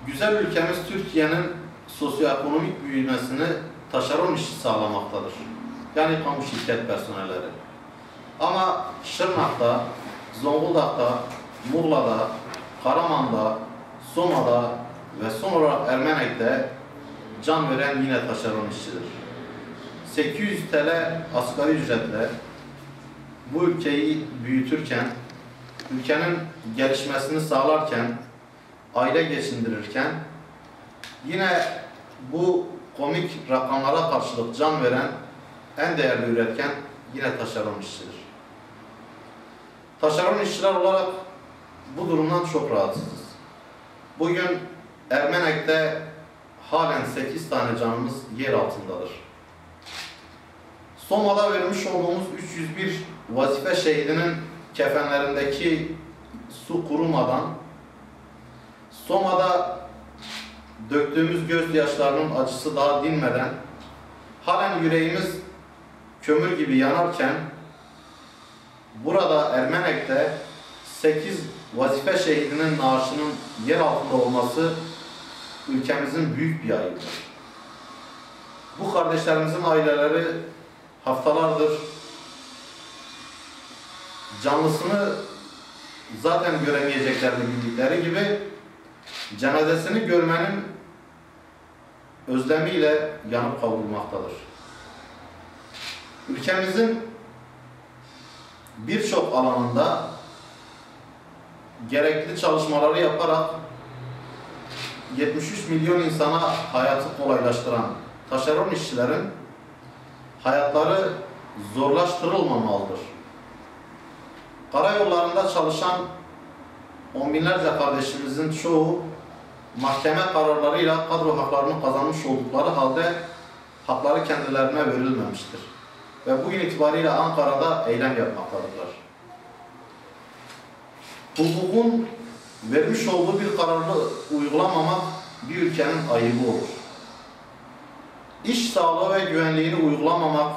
Güzel ülkemiz Türkiye'nin sosyoekonomik büyümesini taşeron işi sağlamaktadır. Yani kamu şirket personelleri. Ama Şırnak'ta, Zonguldak'ta, Muğla'da, Karaman'da, Soma'da ve son olarak Ermenek'te can veren yine taşeron işçidir. 800 TL asgari ücretle bu ülkeyi büyütürken, ülkenin gelişmesini sağlarken, aile geçindirirken yine bu komik rakamlara karşılık can veren en değerli üretken yine taşeron işçidir. Taşeron işçiler olarak bu durumdan çok rahatsızız. Bugün Ermenek'te halen 8 tane canımız yer altındadır. Soma'da vermiş olduğumuz 301 vazife şehidinin kefenlerindeki su kurumadan, Soma'da döktüğümüz gözyaşlarının acısı daha dinmeden, halen yüreğimiz kömür gibi yanarken, burada Ermenek'te 8 vazife şehidinin naaşının yer altında olması ülkemizin büyük bir ayıbıdır. Bu kardeşlerimizin aileleri haftalardır canlısını zaten göremeyeceklerini bildikleri gibi cenazesini görmenin özlemiyle yanıp kavrulmaktadır. Ülkemizin birçok alanında gerekli çalışmaları yaparak 73 milyon insana hayatı kolaylaştıran taşeron işçilerin hayatları zorlaştırılmamalıdır. Karayollarında çalışan on binlerce kardeşimizin çoğu mahkeme kararlarıyla kadro haklarını kazanmış oldukları halde hakları kendilerine verilmemiştir. Ve bugün itibariyle Ankara'da eylem yapmaktadırlar. Hukukun vermiş olduğu bir kararı uygulamamak bir ülkenin ayıbı olur. İş sağlığı ve güvenliğini uygulamamak,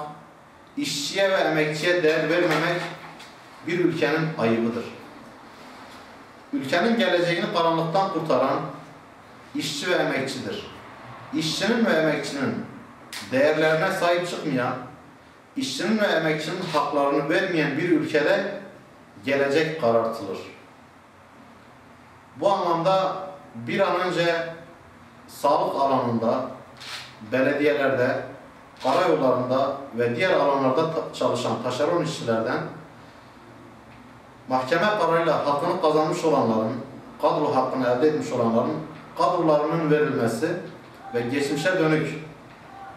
işçiye ve emekçiye değer vermemek bir ülkenin ayıbıdır. Ülkenin geleceğini karanlıktan kurtaran işçi ve emekçidir. İşçinin ve emekçinin değerlerine sahip çıkmayan, işçinin ve emekçinin haklarını vermeyen bir ülkede gelecek karartılır. Bu anlamda bir an önce sağlık alanında, belediyelerde, karayollarında ve diğer alanlarda çalışan taşeron işçilerden mahkeme kararıyla hakkını kazanmış olanların, kadro hakkını elde etmiş olanların kadrolarının verilmesi ve geçmişe dönük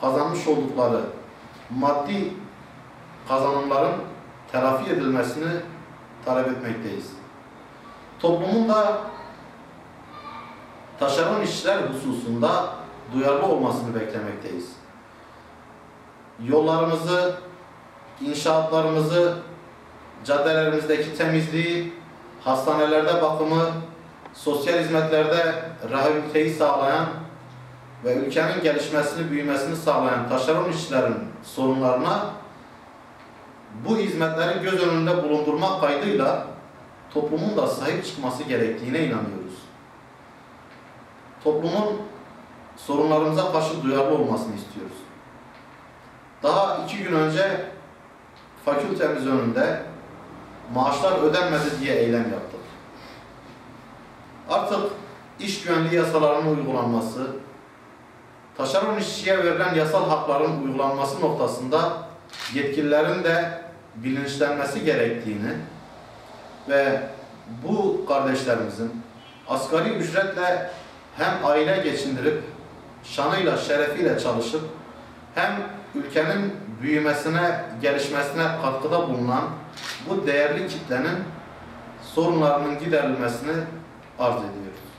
kazanmış oldukları maddi kazanımların telafi edilmesini talep etmekteyiz. Toplumun da taşeron işçiler hususunda duyarlı olmasını beklemekteyiz. Yollarımızı, inşaatlarımızı, caddelerimizdeki temizliği, hastanelerde bakımı, sosyal hizmetlerde rehabiliteyi sağlayan ve ülkenin gelişmesini, büyümesini sağlayan taşeron işçilerin sorunlarına bu hizmetleri göz önünde bulundurmak kaydıyla toplumun da sahip çıkması gerektiğine inanıyoruz. Toplumun sorunlarımıza karşı duyarlı olmasını istiyoruz. Daha 2 gün önce fakültemiz önünde maaşlar ödenmedi diye eylem yaptık. Artık iş güvenliği yasalarının uygulanması, taşeron işçiye verilen yasal hakların uygulanması noktasında yetkililerin de bilinçlenmesi gerektiğini ve bu kardeşlerimizin asgari ücretle hem aile geçindirip şanıyla, şerefiyle çalışıp hem ülkenin büyümesine, gelişmesine katkıda bulunan bu değerli kitlenin sorunlarının giderilmesini arz ediyoruz.